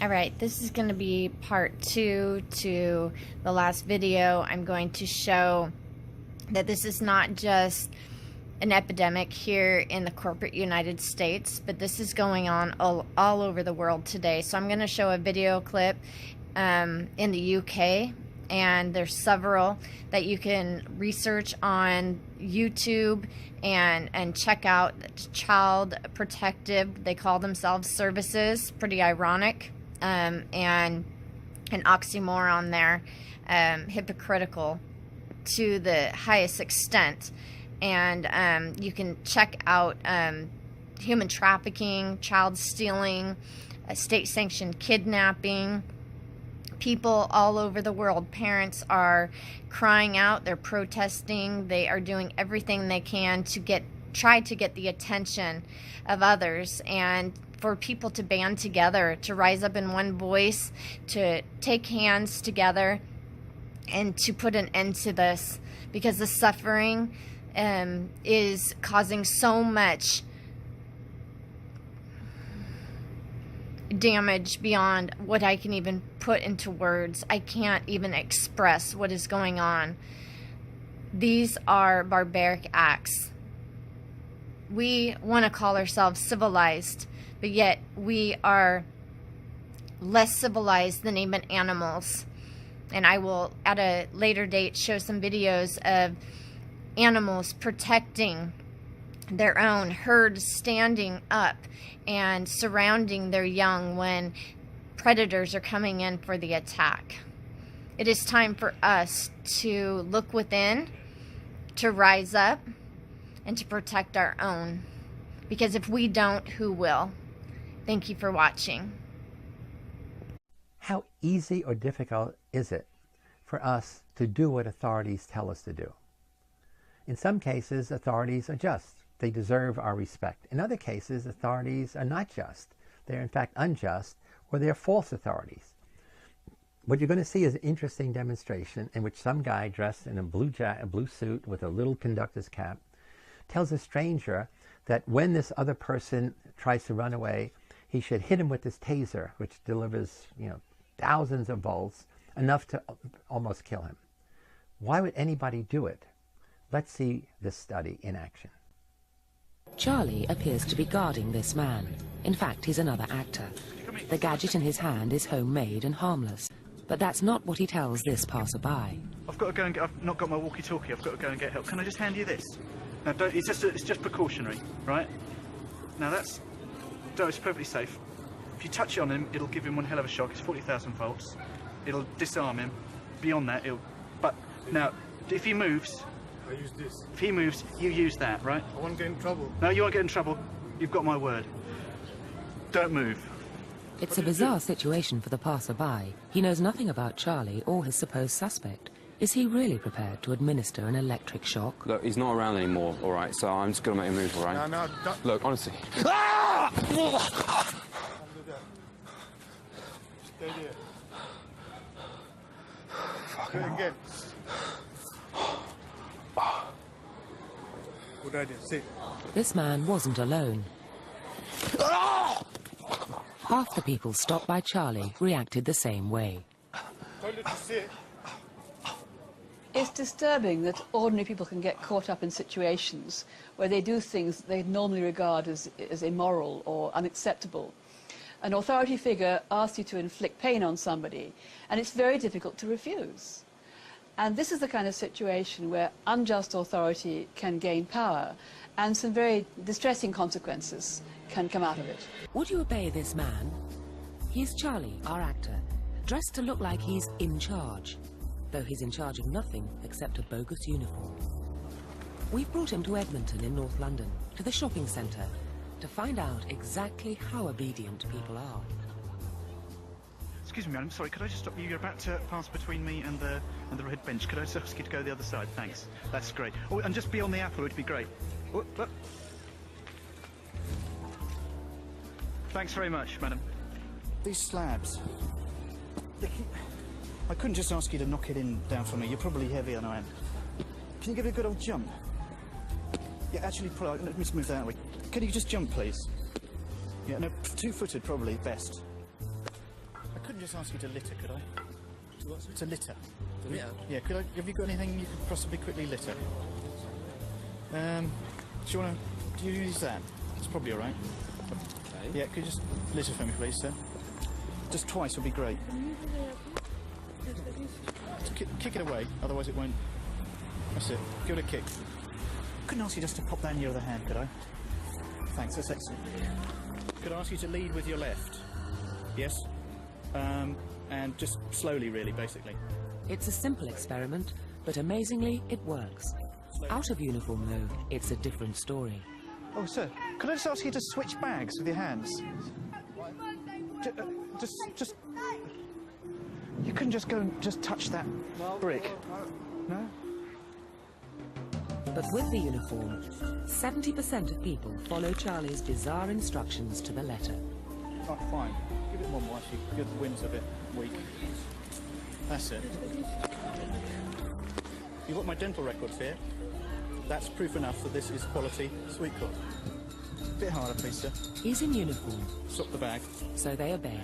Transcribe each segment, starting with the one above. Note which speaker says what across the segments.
Speaker 1: Alright, this is going to be part 2 to the last video. I'm going to show that this is not just an epidemic here in the corporate United States, but this is going on all over the world today. So I'm going to show a video clip in the UK, and there's several that you can research on YouTube and check out. Child Protective, they call themselves, services. Pretty ironic, and an oxymoron there, hypocritical to the highest extent. And you can check out human trafficking, child stealing, state-sanctioned kidnapping. People all over the world, parents are crying out, they're protesting, they are doing everything they can to try to get the attention of others, and for people to band together, to rise up in one voice, to take hands together, and to put an end to this, because the suffering is causing so much damage beyond what I can even put into words. I can't even express what is going on. These are barbaric acts. We want to call ourselves civilized, but yet we are less civilized than even animals. And I will, at a later date, show some videos of animals protecting their own herd, standing up and surrounding their young when predators are coming in for the attack. It is time for us to look within, to rise up, and to protect our own. Because if we don't, who will? Thank you for watching.
Speaker 2: How easy or difficult is it for us to do what authorities tell us to do? In some cases, authorities are just. They deserve our respect. In other cases, authorities are not just. They're in fact unjust, or they're false authorities. What you're going to see is an interesting demonstration in which some guy dressed in a blue suit with a little conductor's cap tells a stranger that when this other person tries to run away, he should hit him with this taser, which delivers, thousands of volts, enough to almost kill him. Why would anybody do it? Let's see this study in action.
Speaker 3: Charlie appears to be guarding this man. In fact, he's another actor. The gadget in his hand is homemade and harmless. But that's not what he tells this passerby.
Speaker 4: I've got to go and I've not got my walkie-talkie. I've got to go and get help. Can I just hand you this? No, don't. It's just precautionary, right? Now it's perfectly safe. If you touch it on him, it'll give him one hell of a shock. It's 40,000 volts. It'll disarm him. Beyond that, but now, if he moves,
Speaker 5: I use this.
Speaker 4: If he moves, you use that, right?
Speaker 5: I won't get in trouble.
Speaker 4: No, you won't get in trouble. You've got my word. Don't move.
Speaker 3: It's a bizarre situation for the passerby. He knows nothing about Charlie or his supposed suspect. Is he really prepared to administer an electric shock?
Speaker 6: Look, he's not around anymore, all right? So I'm just going to make a move, all right?
Speaker 5: No, don't.
Speaker 6: Look, honestly.
Speaker 5: Can't do that. Stay there.
Speaker 6: Fucking
Speaker 5: Do it again. Good idea. Sit.
Speaker 3: This man wasn't alone. Half the people stopped by Charlie reacted the same way.
Speaker 5: Told you to sit.
Speaker 7: It's disturbing that ordinary people can get caught up in situations where they do things they normally regard as immoral or unacceptable. An authority figure asks you to inflict pain on somebody, and it's very difficult to refuse. And this is the kind of situation where unjust authority can gain power, and some very distressing consequences can come out of it.
Speaker 3: Would you obey this man? He's Charlie, our actor, dressed to look like he's in charge, though he's in charge of nothing except a bogus uniform. We've brought him to Edmonton in North London, to the shopping centre, to find out exactly how obedient people are.
Speaker 4: Excuse me, madam. Sorry, could I just stop you? You're about to pass between me and the red bench. Could I just ask you to go the other side? Thanks. That's great. Oh, and just be on the apple. It'd be great. Oh, look. Thanks very much, madam. These slabs. I couldn't just ask you to knock it down for me. You're probably heavier than I am. Can you give it a good old jump? Yeah, actually, let me just move that way. Can you just jump, please? Yeah, no, two-footed probably best. couldn't just ask you to litter, could I?
Speaker 6: To what, sir?
Speaker 4: To litter.
Speaker 6: To litter?
Speaker 4: Yeah, could I, have you got anything you could possibly quickly litter? Do you want to... Do you use that? It's probably alright.
Speaker 6: Okay.
Speaker 4: Yeah, could you just litter for me, please, sir? Just twice would be great. Kick it away, otherwise it won't... That's it. Give it a kick. Couldn't ask you just to pop that in your other hand, could I? Thanks, that's excellent. Could I ask you to lead with your left? Yes? And just slowly, really, basically.
Speaker 3: It's a simple experiment, but amazingly, it works. Out of uniform, though, it's a different story.
Speaker 4: Oh, sir, could I just ask you to switch bags with your hands? Just... You couldn't just go and just touch that brick? No?
Speaker 3: But with the uniform, 70% of people follow Charlie's bizarre instructions to the letter.
Speaker 4: Oh, fine. Give it one more, actually. The wind's a bit weak. That's it. You've got my dental records here. That's proof enough that this is quality sweet corn. A bit harder, please, sir.
Speaker 3: He's in uniform,
Speaker 4: Stop the bag.
Speaker 3: so they obey.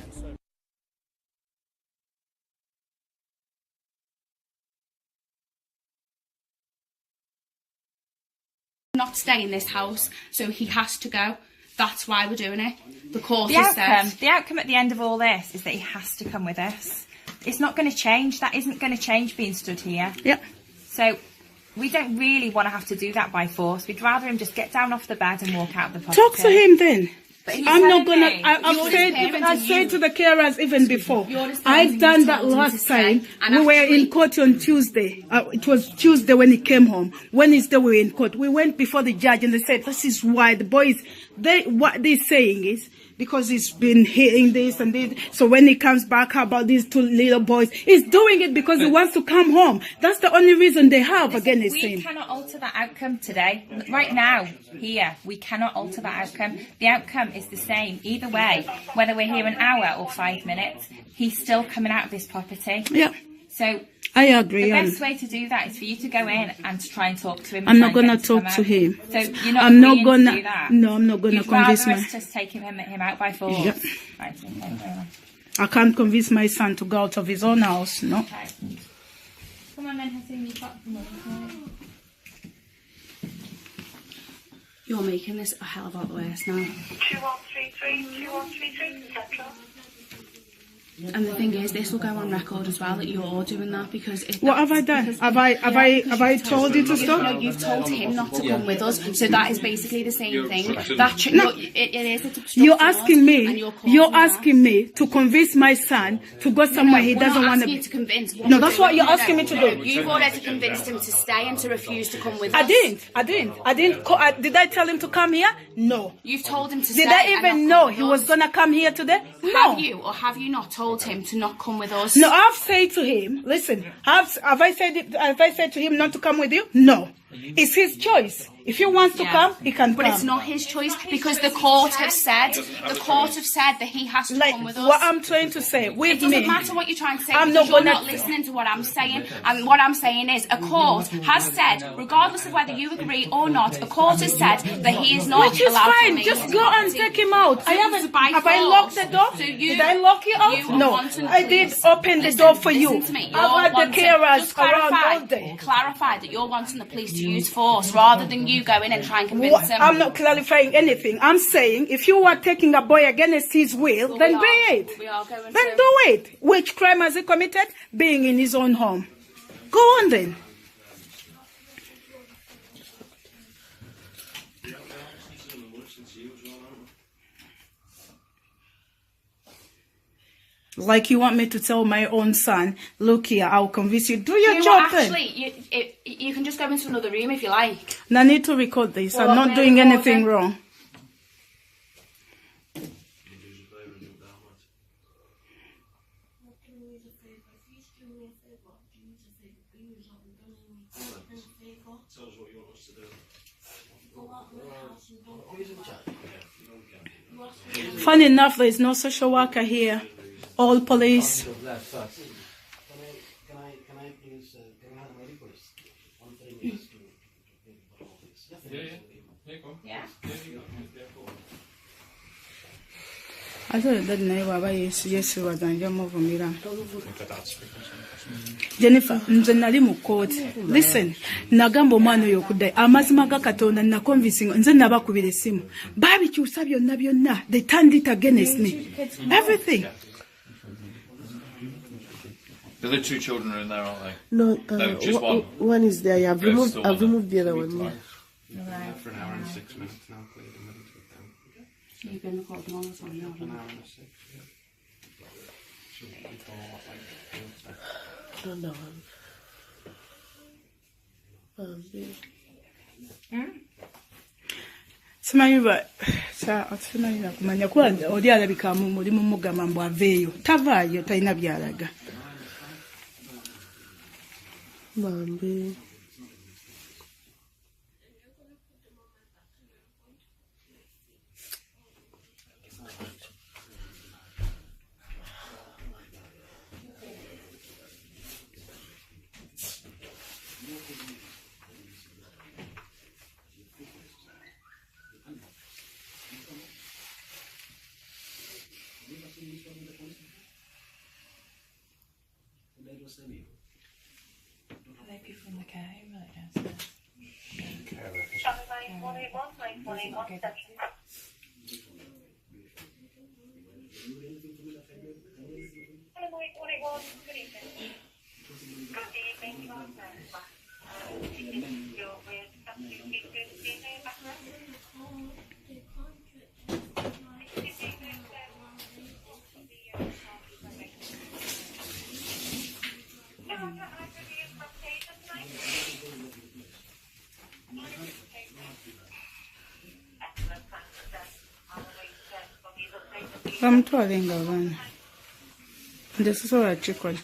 Speaker 8: Not stay in this house, so he has to go. That's why we're doing it. The court
Speaker 9: The
Speaker 8: has
Speaker 9: outcome,
Speaker 8: said.
Speaker 9: the outcome at the end of all this is that he has to come with us. It's not going to change. That isn't going to change being stood here.
Speaker 8: Yep.
Speaker 9: So we don't really want to have to do that by force. We'd rather him just get down off the bed and walk out of the property.
Speaker 10: Talk to him then.
Speaker 9: But he's
Speaker 10: I'm not
Speaker 9: telling
Speaker 10: gonna.
Speaker 9: me,
Speaker 10: I've
Speaker 8: you're
Speaker 10: said,
Speaker 8: his parent
Speaker 10: I
Speaker 8: and
Speaker 10: said
Speaker 8: you-
Speaker 10: to the carers even before.
Speaker 8: You're his parent
Speaker 10: I've
Speaker 8: and
Speaker 10: done
Speaker 8: you
Speaker 10: that
Speaker 8: told him
Speaker 10: last
Speaker 8: to stay,
Speaker 10: time.
Speaker 8: and
Speaker 10: We were
Speaker 8: actually-
Speaker 10: in court on Tuesday. It was Tuesday when he came home. Wednesday we were in court. We went before the judge and they said this is why the boys. What they're saying is because he's been hitting this and this. So when he comes back, how about these two little boys? He's doing it because he wants to come home. That's the only reason they have against
Speaker 9: we
Speaker 10: him.
Speaker 9: cannot alter that outcome today. Right now, here, we cannot alter that outcome. The outcome is the same either way, whether we're here an hour or 5 minutes. He's still coming out of this property.
Speaker 10: Yeah,
Speaker 9: So
Speaker 10: I agree.
Speaker 9: the best way to do that is for you to go in and to try and talk to him.
Speaker 10: I'm
Speaker 9: and
Speaker 10: not
Speaker 9: try and
Speaker 10: gonna
Speaker 9: get him
Speaker 10: talk
Speaker 9: come
Speaker 10: to
Speaker 9: out.
Speaker 10: him.
Speaker 9: So you're not
Speaker 10: I'm not
Speaker 9: agreeing
Speaker 10: gonna.
Speaker 9: to do that.
Speaker 10: No, I'm not gonna
Speaker 9: You'd
Speaker 10: convince
Speaker 9: rather
Speaker 10: my.
Speaker 9: us just take him out by force.
Speaker 10: Yep.
Speaker 9: Right, okay, very well.
Speaker 10: I can't convince my son to go out of his own house. No.
Speaker 9: Okay. Come on then, Hassan, you've got some more.
Speaker 8: You're making this a hell of a lot worse now.
Speaker 11: 2133, Central.
Speaker 8: And the thing is, this will go on record as well that you're doing that because.
Speaker 10: What have I done? Have I told you to
Speaker 8: No,
Speaker 10: stop?
Speaker 8: you've told him not to come with us, so that is basically the same thing. That
Speaker 10: No.
Speaker 8: it is. It's obstructing
Speaker 10: You're
Speaker 8: us,
Speaker 10: asking
Speaker 8: and
Speaker 10: me.
Speaker 8: causing
Speaker 10: You're
Speaker 8: that.
Speaker 10: asking me to convince my son to go somewhere he doesn't want
Speaker 8: We're not
Speaker 10: to
Speaker 8: asking
Speaker 10: be.
Speaker 8: you to convince.
Speaker 10: No, that's what you're asking me to do.
Speaker 8: You've already convinced him to stay and to refuse to come with
Speaker 10: I
Speaker 8: us.
Speaker 10: didn't. Did I tell him to come here? No.
Speaker 8: You've told him to stay.
Speaker 10: Did I
Speaker 8: and
Speaker 10: even
Speaker 8: not
Speaker 10: know
Speaker 8: come
Speaker 10: he
Speaker 8: with
Speaker 10: was
Speaker 8: us.
Speaker 10: gonna come here today? No.
Speaker 8: Have you or have you not told him to not come with us?
Speaker 10: No, I've said to him, listen, have I said to him not to come with you? No. It's his choice. If he wants to come, he can
Speaker 8: But
Speaker 10: come.
Speaker 8: it's not his choice because the court have said that he has to come with us.
Speaker 10: What I'm trying to say,
Speaker 8: It
Speaker 10: with
Speaker 8: doesn't
Speaker 10: me,
Speaker 8: matter what you're trying to say
Speaker 10: I'm
Speaker 8: because
Speaker 10: not
Speaker 8: you're
Speaker 10: gonna-
Speaker 8: not listening to what I'm saying. And what I'm saying is a court has said, regardless of whether you agree or not, a court has said that he is not
Speaker 10: which is
Speaker 8: allowed to
Speaker 10: fine.
Speaker 8: remain
Speaker 10: Just
Speaker 8: in
Speaker 10: go
Speaker 8: the
Speaker 10: and
Speaker 8: property.
Speaker 10: take him out. I haven't.
Speaker 8: By
Speaker 10: Have I
Speaker 8: force.
Speaker 10: locked the door?
Speaker 8: So you-
Speaker 10: Did I lock you out?
Speaker 8: you are
Speaker 10: No.
Speaker 8: wanting
Speaker 10: I did
Speaker 8: police.
Speaker 10: open the
Speaker 8: Listen,
Speaker 10: door for you.
Speaker 8: listen to me. You're
Speaker 10: I've had the
Speaker 8: wanting-
Speaker 10: carers
Speaker 8: just
Speaker 10: around all day.
Speaker 8: clarify that you're wanting the police to use force rather than you go in and try and convince
Speaker 10: What?
Speaker 8: him.
Speaker 10: I'm not clarifying anything. I'm saying if you are taking a boy against his will,
Speaker 8: Well,
Speaker 10: then
Speaker 8: we
Speaker 10: be
Speaker 8: are.
Speaker 10: it.
Speaker 8: We are going
Speaker 10: Then
Speaker 8: to.
Speaker 10: do it. Which crime has he committed? Being in his own home. Go on then. Like you want me to tell my own son, look here, I'll convince you. Do your
Speaker 8: You know
Speaker 10: job
Speaker 8: what,
Speaker 10: then.
Speaker 8: actually, you can just go into another room if you like.
Speaker 10: And I need to record this.
Speaker 8: Well,
Speaker 10: I'm not
Speaker 8: we're
Speaker 10: doing anything
Speaker 8: recording.
Speaker 10: wrong. Funny enough, there is no social worker here. All police. I thought that never yes was a young of Mira. Jennifer, nzenali mu court. Listen, nagambo mano yokude. Amazima gakatonda na convincing nze nabakubira esimu. Barbecue sabyo nabyonna. They turned it against me. Everything.
Speaker 5: The other two children are in there, aren't they?
Speaker 11: No,
Speaker 5: just one.
Speaker 11: One is there. Yeah, I've removed the other one.
Speaker 6: For an hour and 6 minutes now, cleared the minutes with them.
Speaker 7: You've been recording on this one now.
Speaker 6: An hour and 6, yeah.
Speaker 11: No.
Speaker 10: Simanyiba simanyi kumanya kuba oli alabika muri mu mugamba mbu aveeyo tavaayo talina byalaga
Speaker 11: Bambi.
Speaker 9: Are they people in the care home right downstairs?
Speaker 10: bamutwalenga abaana nze sisobola kikola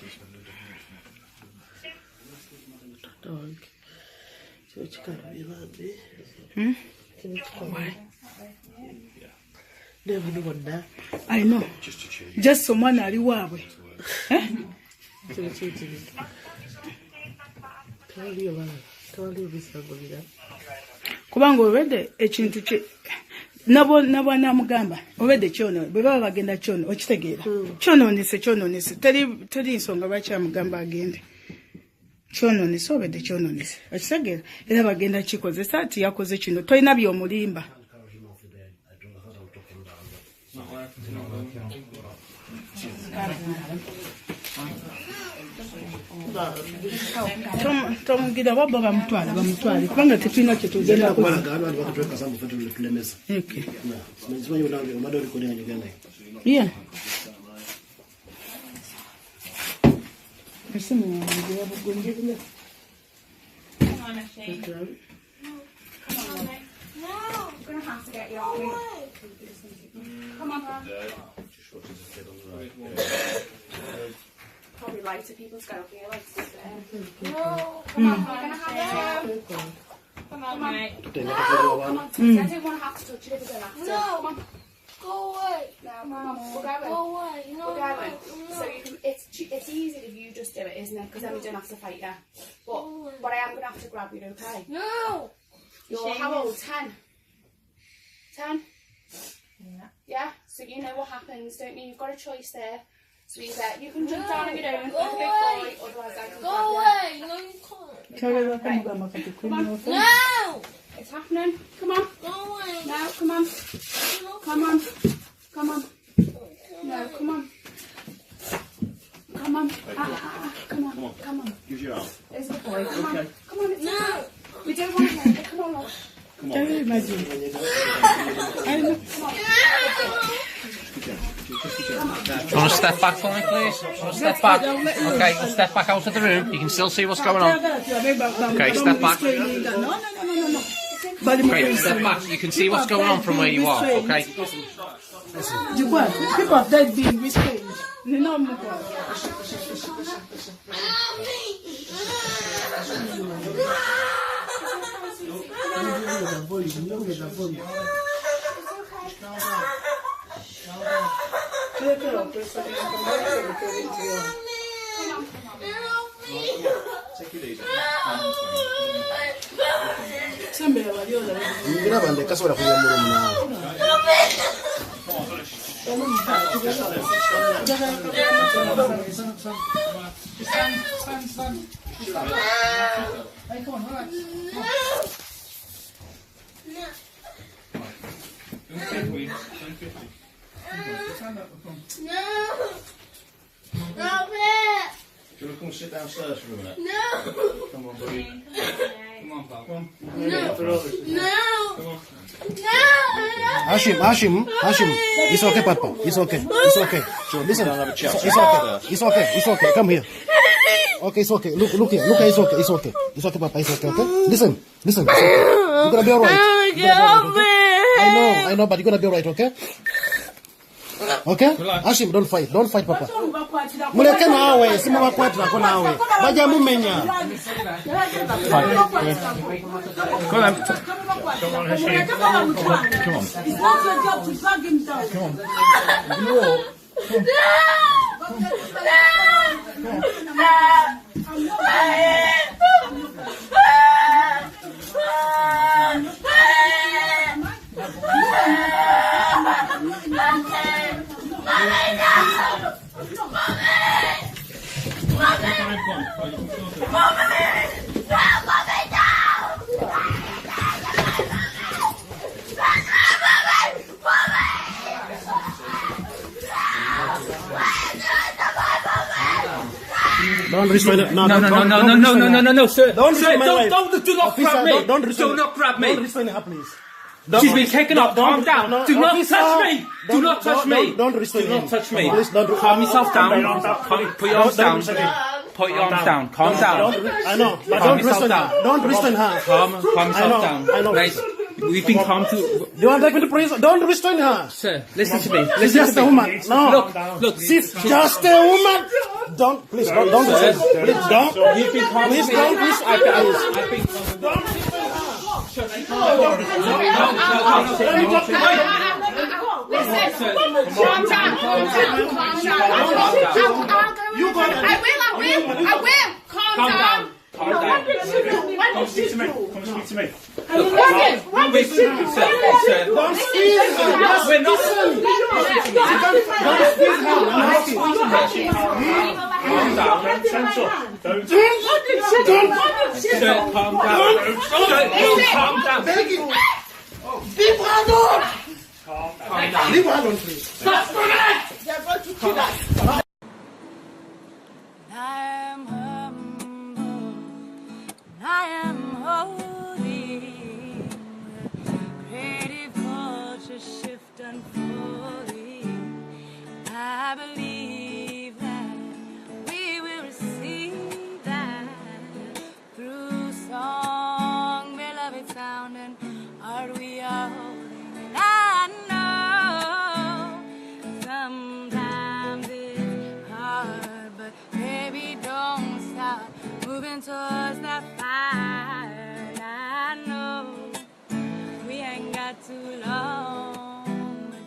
Speaker 10: I know. Just omwana ali waabwe kubanga obedde ekintu kye nabo namugamba obedde kyono bwe baba bagenda kyono okitegeera kyonoonese teri nsonga lwaki amugamba agende kyonoonese obedde kyonoonese okitegeera era bagenda kikozesa ati yakoze kino tolina by'omulimba tomugira wabba bamutwale kubanga tetulina kyetugenda
Speaker 8: Probably lighter people's go up here, like no, come on, we're gonna have to. Come on, mate. No, come on, I don't want to have to touch it if I don't have to. No, come on. Go away. No, come on, we're going. Go away. No, we're going. No. So you can. It's easy if you just do it, isn't it? Because then we don't have to fight you. But I am gonna have to grab you, okay? No. You're how old? 10. 10. Yeah. Yeah. So you know what happens, don't you? You've got a choice there. So you can jump down if you don't, like a big boy, otherwise I can grab you.
Speaker 11: No, you can't.
Speaker 8: Come on. No! It's happening. Come on.
Speaker 11: Go away.
Speaker 8: No, come on. Come on. Come on. No, come on. Come on. Come on. Come on.
Speaker 5: Use your arm.
Speaker 8: There's the boy. Come on. Come on. It's no. We don't want to hold it. Come on, love.
Speaker 5: Come on.
Speaker 10: Can you imagine?
Speaker 8: Come on.
Speaker 12: Do you want to step back for me, please? Do you want to step back? Okay, step back out of the room. You can still see what's going on. Okay, step back. Okay, step back. You can see what's going on from where you are, okay?
Speaker 10: People have died being restrained.
Speaker 12: Hey, come on, relax.
Speaker 13: Do you want to come sit downstairs for a minute?
Speaker 8: No!
Speaker 13: Come on, buddy.
Speaker 8: Come on, pal.
Speaker 13: Come on.
Speaker 8: No!
Speaker 13: Come on.
Speaker 14: Hashim, it's okay, Papa. It's okay. It's okay.
Speaker 13: So
Speaker 14: listen,
Speaker 13: have a chat.
Speaker 14: it's okay. It's okay. It's okay. Come here. Okay, it's okay. Look here. Look, it's okay. It's okay. It's okay, Papa. It's okay. Okay. Listen. It's okay. You're gonna be alright. I know, but you're gonna be alright. Okay. Okay? Hashim, don't fight, Papa. Muleke nawe, si mama kwetu nako nawe. Baja mumenya.
Speaker 12: Come on. Come on, Hashim. Come on.
Speaker 10: It's not your job to drag him down.
Speaker 12: Come on.
Speaker 14: Don't restrain it.
Speaker 12: No, sir.
Speaker 14: Don't
Speaker 12: sir,
Speaker 14: restrain my wife.
Speaker 12: do not grab me.
Speaker 14: Don't restrain
Speaker 12: Do not grab me.
Speaker 14: Don't restrain her, please.
Speaker 12: She's been taken up. Calm down. Do not touch me. Do not touch me.
Speaker 14: Don't restrain
Speaker 12: Do not touch me.
Speaker 14: Please don't.
Speaker 12: Calm yourself down. Put your arms down. Put your arms down. Calm down.
Speaker 14: I know, but
Speaker 12: Calm
Speaker 14: don't
Speaker 12: yourself
Speaker 14: restrain
Speaker 12: down.
Speaker 14: her. Don't restrain her.
Speaker 12: Calm yourself down.
Speaker 14: I know.
Speaker 12: Right. We've been calm to.
Speaker 14: Do you want to take me to prison? Don't restrain her.
Speaker 12: Sir, listen to me.
Speaker 14: She's just a woman. No.
Speaker 12: Look.
Speaker 14: She's just a woman. Don't, please, don't.
Speaker 12: Sir,
Speaker 14: Please, don't.
Speaker 12: You've been calm.
Speaker 14: Please, don't. Please,
Speaker 12: I've been calm.
Speaker 14: don't.
Speaker 8: Listen, calm down. I will. Calm down.
Speaker 4: Come speak to me. Come speak to me.
Speaker 12: We're not. Calm down. Calm down.
Speaker 14: Leave her alone.
Speaker 12: Calm down.
Speaker 14: Leave her alone, please.
Speaker 8: Stop it! They're going to kill us.
Speaker 15: I am holy. Creative culture shift unfolding. I believe that we will receive that through song, beloved sound, and art we are holding. And I know sometimes it's hard, but baby, don't stop moving towards that fire. And I know we ain't got too long, but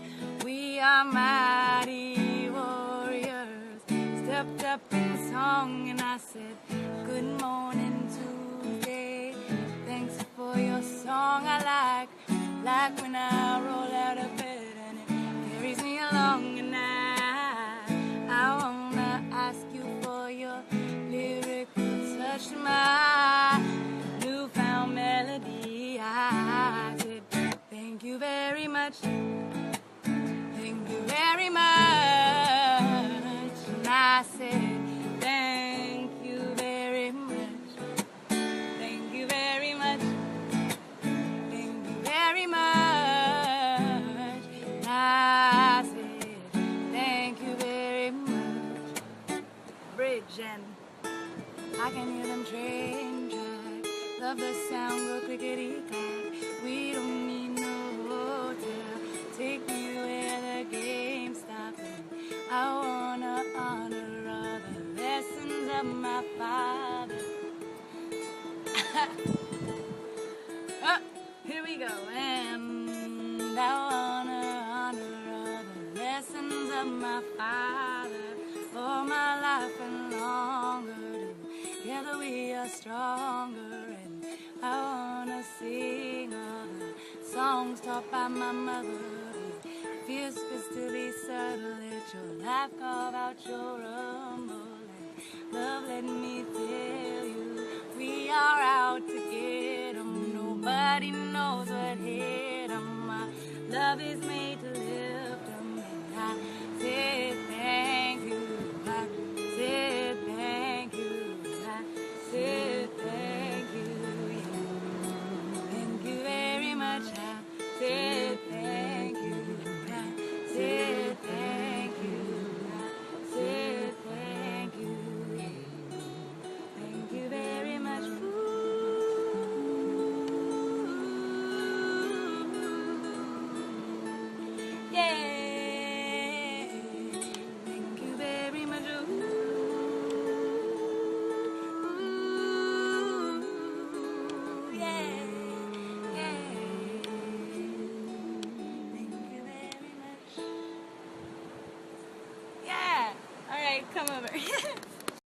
Speaker 15: we are mighty warriors, stepped up in song. And I said, good morning, Tuesday. Thanks for your song. I like when I roll out of bed and it carries me along. And I wanna ask you for your lyrical touch, my newfound melody. I said, thank you very much. Thank you very much. And I said, thank you very much. Thank you very much. Thank you very much. And I said, thank you very much. Bridge, and I can hear them train track. Love the sound, go clickety-clack. We don't need no hotel. Take me where the game stops. And I wanna honor all the lessons of my father. Here we go. And I wanna honor all the lessons of my father. For my life and longer, together we are stronger. And I wanna sing all the songs taught by my mother. Feel whispers to be subtle. Let your laugh carve out your rumble. Love, let me tell you, we are out to get 'em. Nobody knows what hit 'em. My love is made to lift 'em. And I said thank you. I said thank you. I said thank you. Yeah. Thank you very much. I said thank you. I said thank you. I said thank you. Yeah. Thank you very much. Yeah. Thank you very much. Yeah. Yeah. Thank you very much. Yeah. All right, come over.